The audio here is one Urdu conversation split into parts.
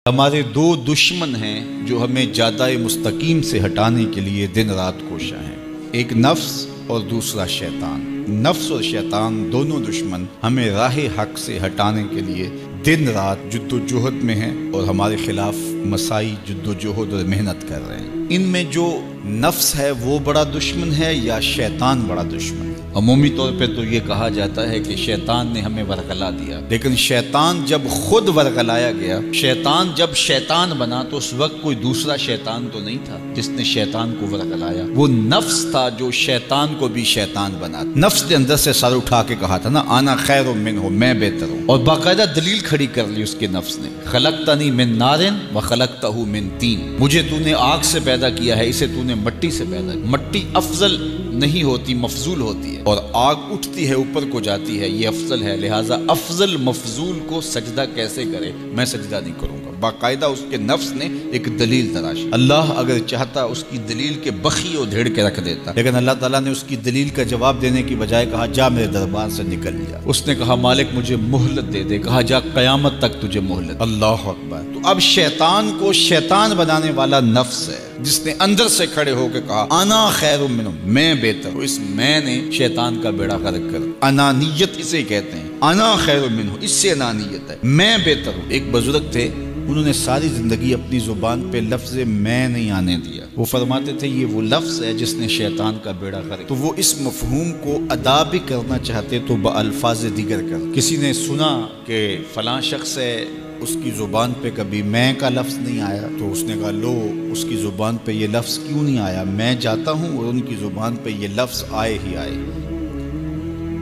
ہمارے دو دشمن ہیں جو ہمیں جادہ مستقیم سے ہٹانے کے لیے دن رات کوشاں ہیں، ایک نفس اور دوسرا شیطان۔ نفس اور شیطان دونوں دشمن ہمیں راہ حق سے ہٹانے کے لیے دن رات جد و جہد میں ہیں اور ہمارے خلاف مساعی جد و جہد اور محنت کر رہے ہیں۔ ان میں جو نفس ہے وہ بڑا دشمن ہے یا شیطان بڑا دشمن ہے؟ عمومی طور پہ تو یہ کہا جاتا ہے کہ شیطان نے ہمیں ورغلا دیا، لیکن شیطان جب خود ورغلایا گیا، شیطان جب شیطان بنا تو اس وقت کوئی دوسرا شیطان تو نہیں تھا جس نے شیطان کو ورغلایا، وہ نفس تھا جو شیطان کو بھی شیطان بنا۔ نفس نے اندر سے سر اٹھا کے کہا تھا نا، انا خیر منہ، میں بہتر ہوں، اور باقاعدہ دلیل کھڑی کر لی اس کے نفس نے، خلقتنی من نار وخلقتہ من طین، مجھے تو نے آگ سے پیدا کیا ہے، اسے تو نے مٹی سے پیدا کیا۔ مٹی افضل نہیں ہوتی، مفضول ہوتی ہے، اور آگ اٹھتی ہے اوپر کو جاتی ہے، یہ افضل ہے، لہٰذا افضل مفضول کو سجدہ کیسے کرے؟ میں سجدہ نہیں کروں گا۔ باقاعدہ اس کے نفس نے ایک دلیل تراشی۔ اللہ اگر چاہتا اس کی دلیل کے بخی و دھیڑ کے رکھ دیتا، لیکن اللہ تعالیٰ نے اس کی دلیل کا جواب دینے کی بجائے کہا جا میرے دربار سے نکل جا۔ اس نے کہا مالک مجھے مہلت دے دے، کہا جا قیامت تک تجھے مہلت۔ اللہ اکبر۔ تو اب شیطان کو شیطان بنانے والا نفس ہے جس نے اندر سے کھڑے ہو کے کہا انا خیر منہ، میں بہتر ہوں۔ اس میں نے شیطان کا بیڑا غرق کر، انانیت اسے کہتے ہیں، انا خیر منہ، اس سے انانیت ہے، میں بہتر ہوں۔ ایک بزرگ تھے، انہوں نے ساری زندگی اپنی زبان پہ لفظ میں نہیں آنے دیا۔ وہ فرماتے تھے یہ وہ لفظ ہے جس نے شیطان کا بیڑا غرق۔ تو وہ اس مفہوم کو ادا بھی کرنا چاہتے تو بالفاظ دیگر کر۔ کسی نے سنا کہ فلاں شخص ہے، اس کی زبان پہ کبھی میں کا لفظ نہیں آیا، تو اس نے کہا لو اس کی زبان پہ یہ لفظ کیوں نہیں آیا؟ میں جاتا ہوں اور ان کی زبان پہ یہ لفظ آئے ہی آئے۔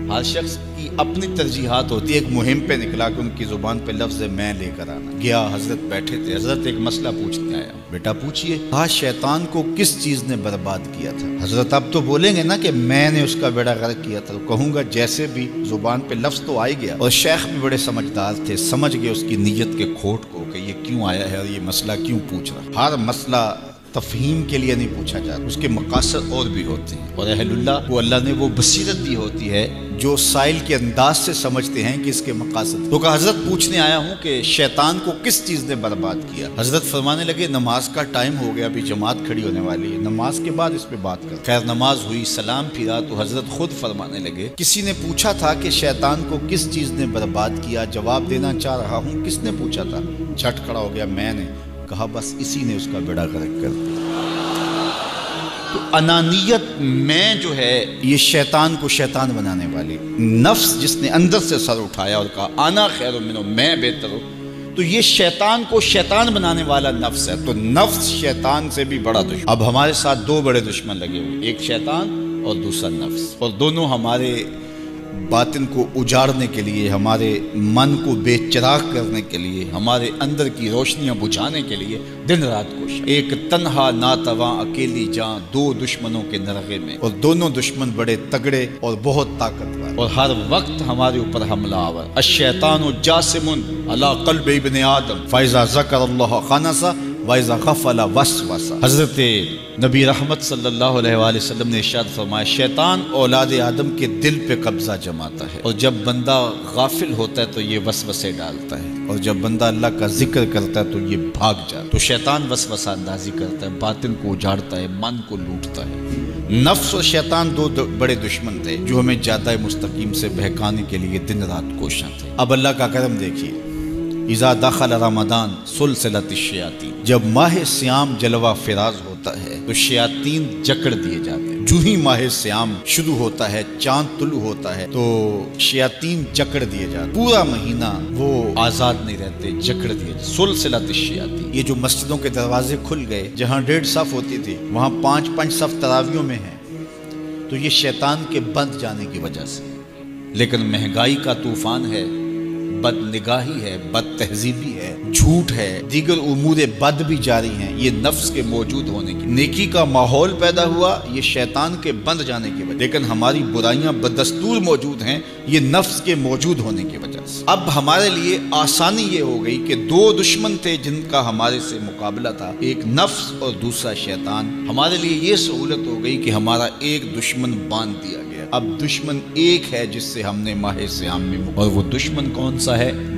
ہر شخص کی اپنی ترجیحات ہوتی ہے۔ ایک مہم پہ نکلا کہ ان کی زبان پہ لفظ میں لے کر آنا گیا۔ حضرت بیٹھے تھے، حضرت ایک مسئلہ پوچھنے آیا، بیٹا پوچھئے۔ کہا شیطان کو کس چیز نے برباد کیا تھا؟ حضرت اب تو بولیں گے نا کہ میں نے اس کا بیڑا غرق کیا تھا، تو کہوں گا جیسے بھی زبان پہ لفظ تو آئی گیا، اور شیخ بھی بڑے سمجھدار تھے، سمجھ گئے اس کی نیت کے کھوٹ کو کہ یہ کیوں آیا ہے اور یہ مسئلہ کیوں پوچھ رہا۔ ہر مسئلہ تفہیم کے لیے نہیں پوچھا جاتا، اس کے مقاصد اور بھی ہوتے ہیں، اور اہل اللہ کو اللہ نے وہ بصیرت دی ہوتی ہے جو سائل کے انداز سے سمجھتے ہیں کہ اس کے مقاصد۔ تو کہا حضرت پوچھنے آیا ہوں کہ شیطان کو کس چیز نے برباد کیا؟ حضرت فرمانے لگے نماز کا ٹائم ہو گیا، ابھی جماعت کھڑی ہونے والی ہے، نماز کے بعد اس پہ بات کر۔ خیر نماز ہوئی، سلام پھرا تو حضرت خود فرمانے لگے کسی نے پوچھا تھا کہ شیطان کو کس چیز نے برباد کیا؟ جواب دینا چاہ رہا ہوں، کس نے پوچھا تھا؟ جھٹ کھڑا ہو گیا میں نے۔ کہا بس اسی نے اس کا بیڑا غرق کر دیا۔ تو انانیت میں جو ہے یہ شیطان کو شیطان بنانے والی، نفس جس نے اندر سے سر اٹھایا اور کہا انا خیر منہ، میں بہتر ہوں، تو یہ شیطان کو شیطان بنانے والا نفس ہے۔ تو نفس شیطان سے بھی بڑا دشمن۔ اب ہمارے ساتھ دو بڑے دشمن لگے ہوئے، ایک شیطان اور دوسرا نفس، اور دونوں ہمارے باطن کو اجاڑنے کے لیے، ہمارے من کو بے چراغ کرنے کے لیے، ہمارے اندر کی روشنیاں بجھانے کے لیے دن رات کوشاں۔ ایک تنہا ناتواں اکیلی جاں، دو دشمنوں کے نرغے میں، اور دونوں دشمن بڑے تگڑے اور بہت طاقتور، اور ہر وقت ہمارے اوپر حملہ آور۔ الشیطان جاسم علی قلب ابن آدم فاذا ذکر اللہ خنس وَإِذَا غَفَلَ وَسْوَسَ۔ حضرت نبی رحمت صلی اللہ علیہ وآلہ وسلم نے ارشاد فرمایا شیطان اولاد آدم کے دل پہ قبضہ جماتا ہے، اور جب بندہ غافل ہوتا ہے تو یہ وسوسے ڈالتا ہے، اور جب بندہ اللہ کا ذکر کرتا ہے تو یہ بھاگ جاتا ہے۔ تو شیطان وسوسہ اندازی کرتا ہے، باطن کو اجاڑتا ہے، من کو لوٹتا ہے۔ نفس اور شیطان دو بڑے دشمن تھے جو ہمیں جادہ مستقیم سے بہکانے کے لیے دن رات کوشاں تھے۔ اب اللہ کا کرم دیکھیے، اذا دخل رمضان سلسلۃ الشیاطین، جب ماہ سیام جلوہ فراز ہوتا ہے تو شیاطین جکڑ دیے جاتے ہیں۔ جو ہی ماہ سیام شروع ہوتا ہے، چاند طلوع ہوتا ہے تو شیاطین جکڑ دیے جاتے ہیں۔ پورا مہینہ وہ آزاد نہیں رہتے، جکڑ دیے جاتے۔ سلسلۃ الشیاطین، یہ جو مسجدوں کے دروازے کھل گئے، جہاں 1.5 صف ہوتی تھی وہاں 5 صف تراویحوں میں ہیں، تو یہ شیطان کے بند جانے کی وجہ سے۔ لیکن مہنگائی کا طوفان ہے، بد نگاہی ہے، بد تہذیبی ہے، جھوٹ ہے، دیگر امور بد بھی جاری ہیں، یہ نفس کے موجود ہونے کی۔ نیکی کا ماحول پیدا ہوا یہ شیطان کے بند جانے کی وجہ، لیکن ہماری برائیاں بدستور موجود ہیں یہ نفس کے موجود ہونے کی وجہ سے۔ اب ہمارے لیے آسانی یہ ہو گئی کہ دو دشمن تھے جن کا ہمارے سے مقابلہ تھا، ایک نفس اور دوسرا شیطان۔ ہمارے لیے یہ سہولت ہو گئی کہ ہمارا ایک دشمن باندھ دیا گیا۔ اب دشمن ایک ہے جس سے ہم نے ماہ سیام میں، اور وہ دشمن کون سا ہے؟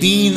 3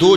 2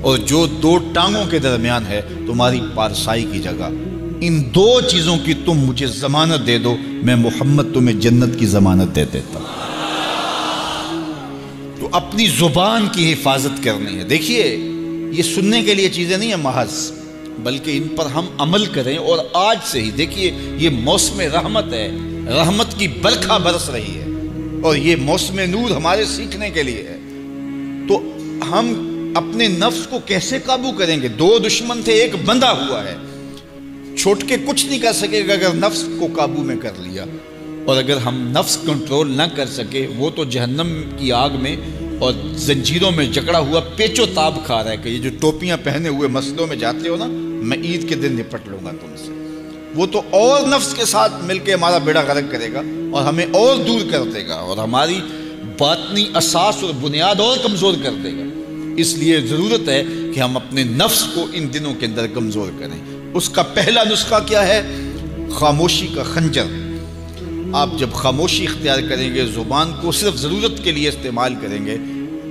اور جو دو ٹانگوں کے درمیان ہے تمہاری پارسائی کی جگہ، ان دو چیزوں کی تم مجھے ضمانت دے دو، میں محمد تمہیں جنت کی ضمانت دے دیتا ہوں۔ تو اپنی زبان کی حفاظت کرنی ہے۔ دیکھیے یہ سننے کے لیے چیزیں نہیں ہیں محض، بلکہ ان پر ہم عمل کریں، اور آج سے ہی دیکھیے یہ موسم رحمت ہے، رحمت کی برکھا برس رہی ہے، اور یہ موسم نور ہمارے سیکھنے کے لیے ہے۔ تو ہم اپنے نفس کو کیسے قابو کریں گے؟ دو دشمن تھے، ایک بندھا ہوا ہے، چھوٹ کے کچھ نہیں کر سکے گا اگر نفس کو قابو میں کر لیا۔ اور اگر ہم نفس کنٹرول نہ کر سکے، وہ تو جہنم کی آگ میں اور زنجیروں میں جکڑا ہوا پیچو تاب کھا رہا ہے کہ یہ جو ٹوپیاں پہنے ہوئے مسجدوں میں جاتے ہو نا، میں عید کے دن نپٹ لوں گا تم سے، وہ تو اور نفس کے ساتھ مل کے ہمارا بیڑا غرق کرے گا اور ہمیں اور دور کر دے گا، اور ہماری باطنی اساس اور بنیاد اور کمزور کر دے گا۔ اس لیے ضرورت ہے کہ ہم اپنے نفس کو ان دنوں کے اندر کمزور کریں۔ اس کا پہلا نسخہ کیا ہے؟ خاموشی کا خنجر۔ آپ جب خاموشی اختیار کریں گے، زبان کو صرف ضرورت کے لیے استعمال کریں گے،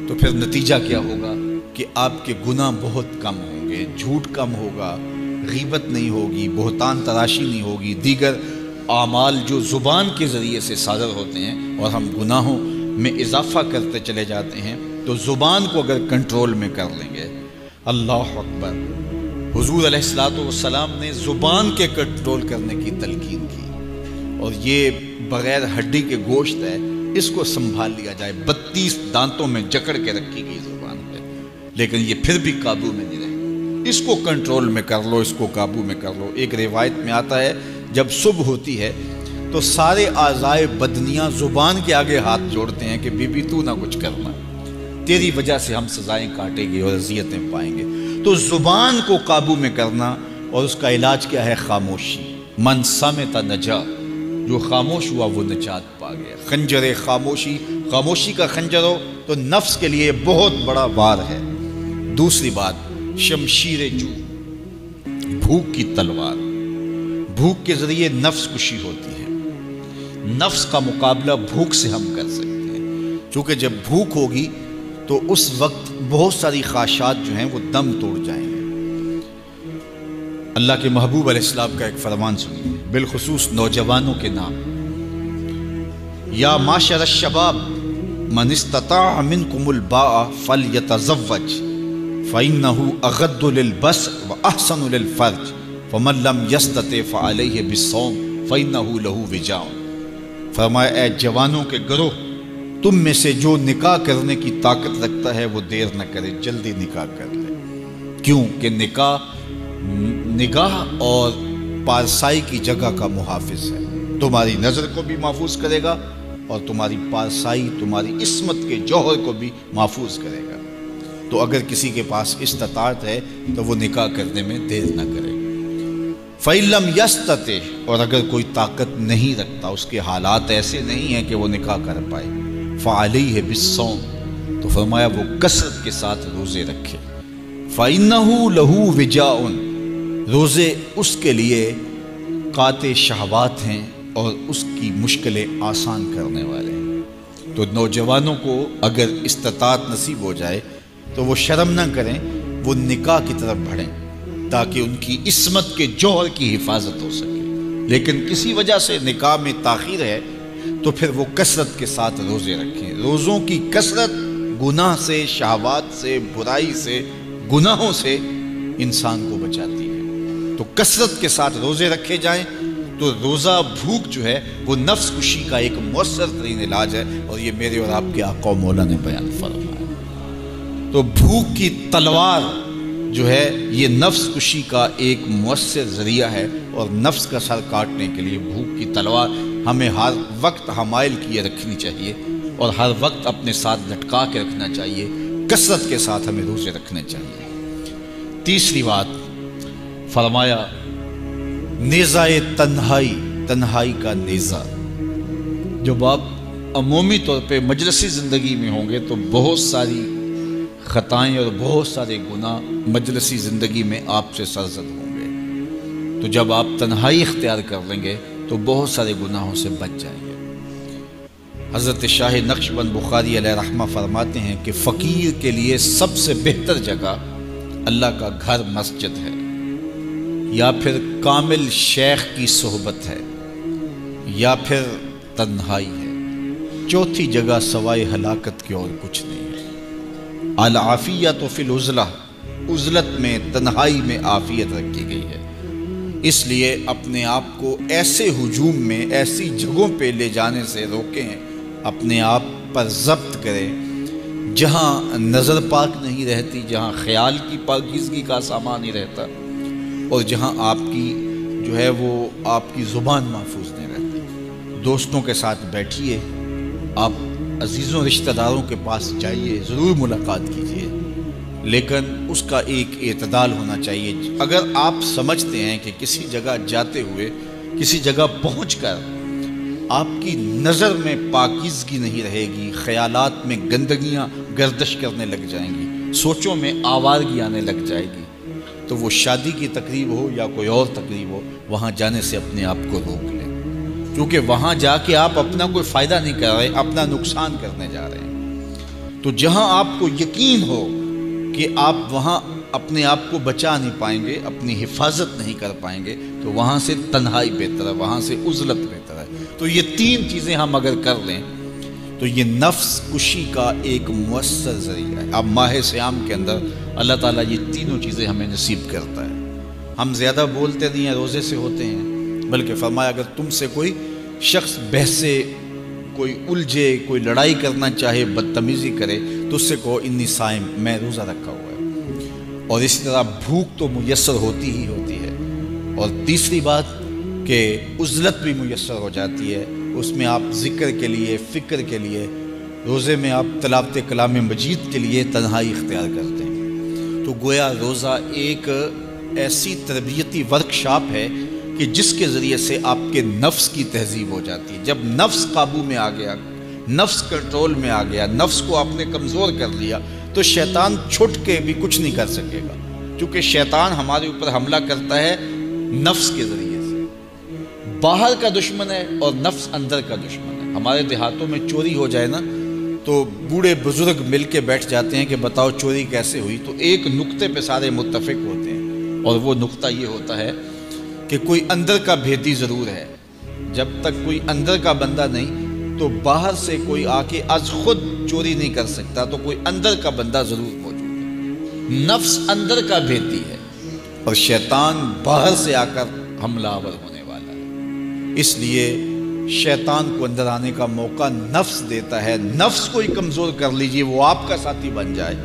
تو پھر نتیجہ کیا ہوگا کہ آپ کے گناہ بہت کم ہوں گے، جھوٹ کم ہوگا، غیبت نہیں ہوگی، بہتان تراشی نہیں ہوگی، دیگر اعمال جو زبان کے ذریعے سے صادر ہوتے ہیں، اور ہم گناہوں میں اضافہ کرتے چلے جاتے ہیں۔ تو زبان کو اگر کنٹرول میں کر لیں گے، اللہ اکبر، حضور علیہ السلام نے زبان کے کنٹرول کرنے کی تلقین کی، اور یہ بغیر ہڈی کے گوشت ہے، اس کو سنبھال لیا جائے۔ 32 دانتوں میں جکڑ کے رکھی گئی زبان ہے، لیکن یہ پھر بھی قابو میں نہیں رہے۔ اس کو کنٹرول میں کر لو، اس کو قابو میں کر لو۔ ایک روایت میں آتا ہے جب صبح ہوتی ہے تو سارے اعضائے بدنیاں زبان کے آگے ہاتھ جوڑتے ہیں کہ بی بی تو نہ کچھ کرنا، تیری وجہ سے ہم سزائیں کاٹیں گے اور اذیتیں پائیں گے۔ تو زبان کو قابو میں کرنا، اور اس کا علاج کیا ہے؟ خاموشی۔ من صمت نجا، جو خاموش ہوا وہ نجات پا گیا۔ خنجر خاموشی، خاموشی کا خنجر ہو تو نفس کے لیے بہت بڑا وار ہے۔ دوسری بات، شمشیر جو، بھوک کی تلوار۔ بھوک کے ذریعے نفس کشی ہوتی ہے۔ نفس کا مقابلہ بھوک سے ہم کر سکتے ہیں، چونکہ جب بھوک ہوگی تو اس وقت بہت ساری خواہشات جو ہیں وہ دم توڑ جائیں گے۔ اللہ کے محبوب علیہ السلام کا ایک فرمان سنیے، بالخصوص نوجوانوں کے نام۔ یا معاشر الشباب من استطاع منکم الباء فلیتزوج فإنہ اغض للبصر واحسن للفرج فمن لم یستطع فعلیہ بالصوم فإنہ لہ وجاء۔ فرمایا اے جوانوں کے گروہ، تم میں سے جو نکاح کرنے کی طاقت رکھتا ہے وہ دیر نہ کرے، جلدی نکاح کر لے۔ کیوں کہ نکاح نگاہ اور پارسائی کی جگہ کا محافظ ہے، تمہاری نظر کو بھی محفوظ کرے گا اور تمہاری پارسائی، تمہاری عصمت کے جوہر کو بھی محفوظ کرے گا۔ تو اگر کسی کے پاس استطاعت ہے تو وہ نکاح کرنے میں دیر نہ کرے۔ فَإِن لَمْ يَسْتَطِعْ، اور اگر کوئی طاقت نہیں رکھتا، اس کے حالات ایسے نہیں ہیں کہ وہ نکاح کر پائے، فَعَلَيْهِ بِالصَّوْمِ، تو فرمایا وہ کثرت کے ساتھ روزے رکھے۔ فَإِنَّهُ لَهُ وِجَاءٌ، روزے اس کے لیے قاطع شہوات ہیں اور اس کی مشکلیں آسان کرنے والے ہیں۔ تو نوجوانوں کو اگر استطاعت نصیب ہو جائے تو وہ شرم نہ کریں، وہ نکاح کی طرف بڑھیں تاکہ ان کی عصمت کے جوہر کی حفاظت ہو سکے۔ لیکن کسی وجہ سے نکاح میں تاخیر ہے تو پھر وہ کثرت کے ساتھ روزے رکھیں۔ روزوں کی کثرت گناہ سے، شہوات سے، برائی سے، گناہوں سے انسان کو بچاتی ہے۔ تو کثرت کے ساتھ روزے رکھے جائیں تو روزہ بھوک جو ہے وہ نفس کشی کا ایک مؤثر ترین علاج ہے، اور یہ میرے اور آپ کے آقا و مولا نے بیان فرمایا۔ تو بھوک کی تلوار جو ہے یہ نفس کشی کا ایک مؤثر ذریعہ ہے، اور نفس کا سر کاٹنے کے لیے بھوک کی تلوار ہمیں ہر وقت حمائل کیے رکھنی چاہیے، اور ہر وقت اپنے ساتھ لٹکا کے رکھنا چاہیے۔ کثرت کے ساتھ ہمیں روزے رکھنے چاہیے۔ تیسری بات فرمایا نیزہ تنہائی، تنہائی کا نیزہ۔ جب آپ عمومی طور پہ مجلسی زندگی میں ہوں گے تو بہت ساری خطائیں اور بہت سارے گناہ مجلسی زندگی میں آپ سے سرزد ہوں گے۔ تو جب آپ تنہائی اختیار کر لیں گے تو بہت سارے گناہوں سے بچ جائیں گے۔ حضرت شاہ نقشبند بخاری علیہ رحمہ فرماتے ہیں کہ فقیر کے لیے سب سے بہتر جگہ اللہ کا گھر مسجد ہے، یا پھر کامل شیخ کی صحبت ہے، یا پھر تنہائی ہے۔ چوتھی جگہ سوائے ہلاکت کے اور کچھ نہیں ہے۔ العافیۃ فی العزلہ، عزلت میں، تنہائی میں عافیت رکھی گئی ہے۔ اس لیے اپنے آپ کو ایسے ہجوم میں، ایسی جگہوں پہ لے جانے سے روکیں، اپنے آپ پر ضبط کریں جہاں نظر پاک نہیں رہتی، جہاں خیال کی پاکیزگی کا سامان نہیں رہتا، اور جہاں آپ کی جو ہے وہ آپ کی زبان محفوظ نہیں رہتی۔ دوستوں کے ساتھ بیٹھیے، آپ عزیزوں رشتہ داروں کے پاس جائیے، ضرور ملاقات کیجیے، لیکن اس کا ایک اعتدال ہونا چاہیے۔ اگر آپ سمجھتے ہیں کہ کسی جگہ جاتے ہوئے، کسی جگہ پہنچ کر آپ کی نظر میں پاکیزگی نہیں رہے گی، خیالات میں گندگیاں گردش کرنے لگ جائیں گی، سوچوں میں آوارگی آنے لگ جائے گی، تو وہ شادی کی تقریب ہو یا کوئی اور تقریب ہو، وہاں جانے سے اپنے آپ کو روک لیں، کیونکہ وہاں جا کے آپ اپنا کوئی فائدہ نہیں کر رہے، اپنا نقصان کرنے جا رہے ہیں۔ تو جہاں آپ کو یقین ہو کہ آپ وہاں اپنے آپ کو بچا نہیں پائیں گے، اپنی حفاظت نہیں کر پائیں گے، تو وہاں سے تنہائی بہتر ہے، وہاں سے عزلت بہتر ہے۔ تو یہ تین چیزیں ہم اگر کر لیں تو یہ نفس کشی کا ایک مؤثر ذریعہ ہے۔ اب ماہ سیام کے اندر اللہ تعالیٰ یہ تینوں چیزیں ہمیں نصیب کرتا ہے۔ ہم زیادہ بولتے نہیں ہیں، روزے سے ہوتے ہیں، بلکہ فرمایا اگر تم سے کوئی شخص بحثے، کوئی الجھے، کوئی لڑائی کرنا چاہے، بدتمیزی کرے، تو اس سے کہو انی صائم، میں روزہ رکھا ہوا ہے۔ اور اسی طرح بھوک تو میسر ہوتی ہی ہوتی ہے۔ اور تیسری بات کہ عزلت بھی میسر ہو جاتی ہے، اس میں آپ ذکر کے لیے، فکر کے لیے، روزے میں آپ تلاوت کلام مجید کے لیے تنہائی اختیار کرتے ہیں۔ تو گویا روزہ ایک ایسی تربیتی ورکشاپ ہے کہ جس کے ذریعے سے آپ کے نفس کی تہذیب ہو جاتی ہے۔ جب نفس قابو میں آ گیا، نفس کنٹرول میں آ گیا، نفس کو آپ نے کمزور کر لیا، تو شیطان چھٹ کے بھی کچھ نہیں کر سکے گا، کیونکہ شیطان ہمارے اوپر حملہ کرتا ہے نفس کے ذریعے سے۔ باہر کا دشمن ہے اور نفس اندر کا دشمن ہے۔ ہمارے دیہاتوں میں چوری ہو جائے نا تو بوڑھے بزرگ مل کے بیٹھ جاتے ہیں کہ بتاؤ چوری کیسے ہوئی، تو ایک نقطے پہ سارے متفق ہوتے ہیں، اور وہ نقطہ یہ ہوتا ہے کہ کوئی اندر کا بھیدی ضرور ہے۔ جب تک کوئی اندر کا بندہ نہیں تو باہر سے کوئی آ کے از خود چوری نہیں کر سکتا، تو کوئی اندر کا بندہ ضرور موجود ہے۔ نفس اندر کا بھیدی ہے اور شیطان باہر سے آ کر حملہ آور ہونے والا ہے۔ اس لیے شیطان کو اندر آنے کا موقع نفس دیتا ہے۔ نفس کو ہی کمزور کر لیجئے، وہ آپ کا ساتھی بن جائے،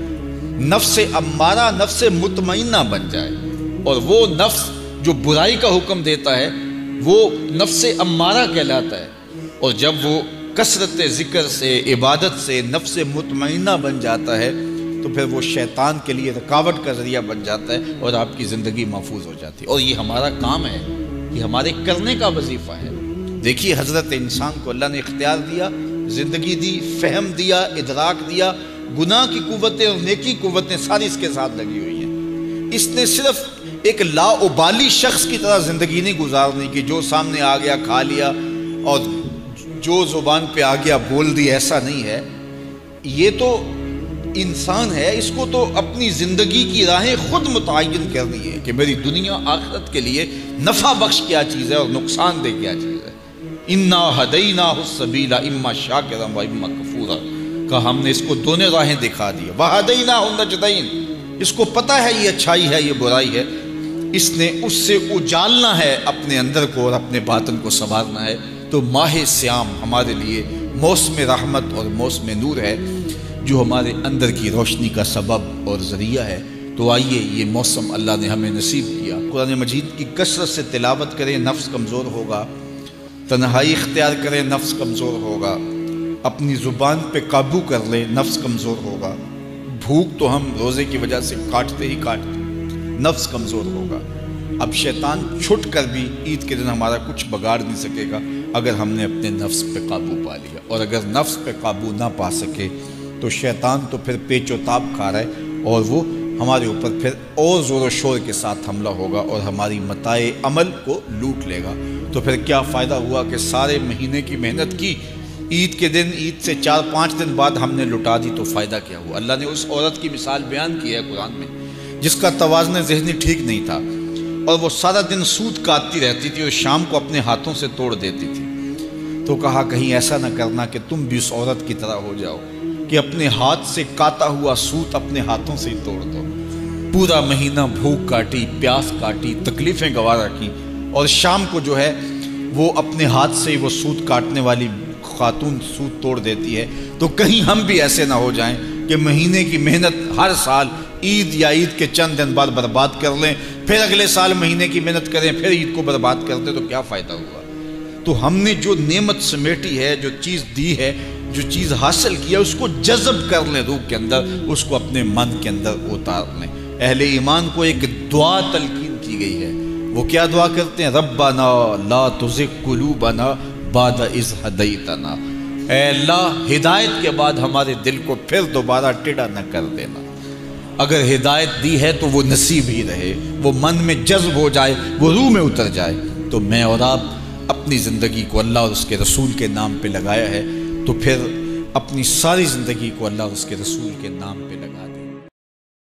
نفس امارہ، نفس مطمئنہ بن جائے، اور وہ نفس جو برائی کا حکم دیتا ہے وہ نفس امارہ کہلاتا ہے۔ اور جب وہ کثرت ذکر سے، عبادت سے نفس مطمئنہ بن جاتا ہے تو پھر وہ شیطان کے لیے رکاوٹ کا ذریعہ بن جاتا ہے، اور آپ کی زندگی محفوظ ہو جاتی ہے۔ اور یہ ہمارا کام ہے، یہ ہمارے کرنے کا وظیفہ ہے۔ دیکھیے حضرت انسان کو اللہ نے اختیار دیا، زندگی دی، فہم دیا، ادراک دیا، گناہ کی قوتیں اور نیکی قوتیں ساری اس کے ساتھ لگی ہوئی ہیں۔ اس نے صرف ایک لا ابالی شخص کی طرح زندگی نہیں گزارنی کہ جو سامنے آ گیا کھا لیا اور جو زبان پہ آ گیا بول دی، ایسا نہیں ہے۔ یہ تو انسان ہے، اس کو تو اپنی زندگی کی راہیں خود متعین کرنی ہے کہ میری دنیا آخرت کے لیے نفع بخش کیا چیز ہے اور نقصان دہ کیا چیز ہے۔ انا ہدیناہ السبیل اما شاکرا و اما کفورا، کہ ہم نے اس کو دونوں راہیں دکھا دی، وہدیناہ النجدین، اس کو پتہ ہے یہ اچھائی ہے، یہ برائی ہے، اس نے اس سے اجالنا ہے اپنے اندر کو اور اپنے باطن کو سنوارنا ہے۔ تو ماہ سیام ہمارے لیے موسم رحمت اور موسم نور ہے، جو ہمارے اندر کی روشنی کا سبب اور ذریعہ ہے۔ تو آئیے یہ موسم اللہ نے ہمیں نصیب کیا، قرآن مجید کی کثرت سے تلاوت کریں، نفس کمزور ہوگا، تنہائی اختیار کریں، نفس کمزور ہوگا، اپنی زبان پہ قابو کر لیں، نفس کمزور ہوگا، بھوک تو ہم روزے کی وجہ سے کاٹتے ہی کاٹتے، نفس کمزور ہوگا۔ اب شیطان چھٹ کر بھی عید کے دن ہمارا کچھ بگاڑ نہیں سکے گا اگر ہم نے اپنے نفس پہ قابو پا لیا، اور اگر نفس پہ قابو نہ پا سکے تو شیطان تو پھر پیچ و تاب کھا رہا ہے، اور وہ ہمارے اوپر پھر اور زور و شور کے ساتھ حملہ ہوگا اور ہماری متاع عمل کو لوٹ لے گا۔ تو پھر کیا فائدہ ہوا کہ سارے مہینے کی محنت کی، عید کے دن، عید سے 4-5 دن بعد ہم نے لٹا دی، تو فائدہ کیا ہوا؟ اللہ نے اس عورت کی مثال بیان کی ہے قرآن میں جس کا توازن ذہنی ٹھیک نہیں تھا، اور وہ سارا دن سوت کاٹتی رہتی تھی اور شام کو اپنے ہاتھوں سے توڑ دیتی تھی۔ تو کہا کہیں ایسا نہ کرنا کہ تم بھی اس عورت کی طرح ہو جاؤ کہ اپنے ہاتھ سے کاٹا ہوا سوت اپنے ہاتھوں سے ہی توڑ دو۔ پورا مہینہ بھوک کاٹی، پیاس کاٹی، تکلیفیں گوارا کی، اور شام کو جو ہے وہ اپنے ہاتھ سے ہی وہ سوت کاٹنے والی خاتون سوت توڑ دیتی ہے۔ تو کہیں ہم بھی ایسے نہ ہو جائیں کہ مہینے کی محنت ہر سال عید یا عید کے چند دن بعد برباد کر لیں، پھر اگلے سال مہینے کی محنت کریں، پھر عید کو برباد کر دیں، تو کیا فائدہ ہوا؟ تو ہم نے جو نعمت سمیٹی ہے، جو چیز دی ہے، جو چیز حاصل کیا، اس کو جذب کر لیں روح کے اندر، اس کو اپنے من کے اندر اتار لیں۔ اہل ایمان کو ایک دعا تلقین کی گئی ہے، وہ کیا دعا کرتے ہیں؟ ربنا لا تزغ قلوبنا بعد اذ ہدیتنا، اے اللہ ہدایت کے بعد ہمارے دل کو پھر دوبارہ ٹیڑھا نہ کر دینا۔ اگر ہدایت دی ہے تو وہ نصیب ہی رہے، وہ من میں جذب ہو جائے، وہ روح میں اتر جائے۔ تو میں اور آپ اپنی زندگی کو اللہ اور اس کے رسول کے نام پہ لگایا ہے، تو پھر اپنی ساری زندگی کو اللہ اور اس کے رسول کے نام پہ لگا